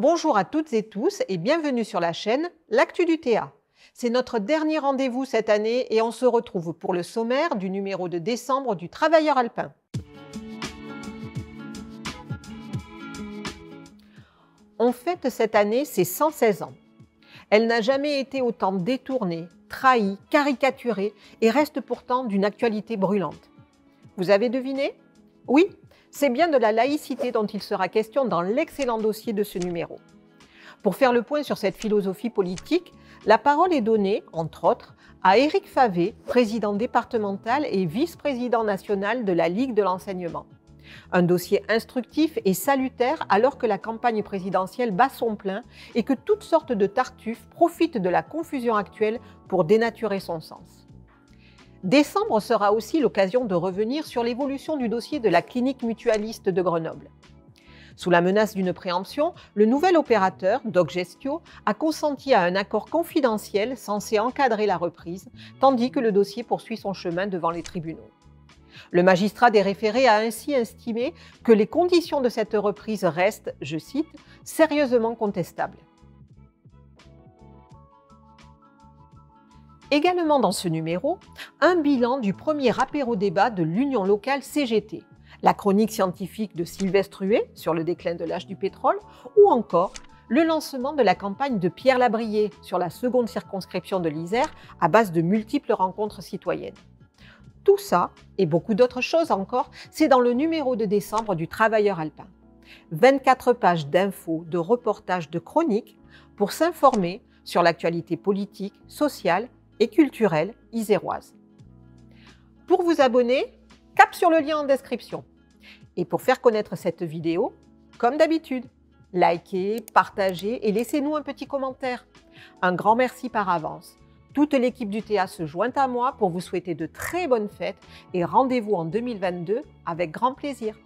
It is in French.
Bonjour à toutes et tous et bienvenue sur la chaîne L'Actu du TA. C'est notre dernier rendez-vous cette année et on se retrouve pour le sommaire du numéro de décembre du Travailleur alpin. On fête cette année ses 116 ans. Elle n'a jamais été autant détournée, trahie, caricaturée et reste pourtant d'une actualité brûlante. Vous avez deviné? Oui, c'est bien de la laïcité dont il sera question dans l'excellent dossier de ce numéro. Pour faire le point sur cette philosophie politique, la parole est donnée, entre autres, à Éric Favé, président départemental et vice-président national de la Ligue de l'enseignement. Un dossier instructif et salutaire alors que la campagne présidentielle bat son plein et que toutes sortes de tartuffes profitent de la confusion actuelle pour dénaturer son sens. Décembre sera aussi l'occasion de revenir sur l'évolution du dossier de la clinique mutualiste de Grenoble. Sous la menace d'une préemption, le nouvel opérateur, DocGestio, a consenti à un accord confidentiel censé encadrer la reprise, tandis que le dossier poursuit son chemin devant les tribunaux. Le magistrat des référés a ainsi estimé que les conditions de cette reprise restent, je cite, « sérieusement contestables ». Également dans ce numéro, un bilan du premier apéro-débat de l'Union locale CGT, la chronique scientifique de Sylvestre Huet sur le déclin de l'âge du pétrole ou encore le lancement de la campagne de Pierre Labrier sur la seconde circonscription de l'Isère à base de multiples rencontres citoyennes. Tout ça, et beaucoup d'autres choses encore, c'est dans le numéro de décembre du Travailleur alpin. 24 pages d'infos, de reportages, de chroniques pour s'informer sur l'actualité politique, sociale et culturelle iséroise. Pour vous abonner, cap sur le lien en description. Et pour faire connaître cette vidéo, comme d'habitude, likez, partagez et laissez-nous un petit commentaire. Un grand merci par avance. Toute l'équipe du TA se joint à moi pour vous souhaiter de très bonnes fêtes et rendez-vous en 2022 avec grand plaisir.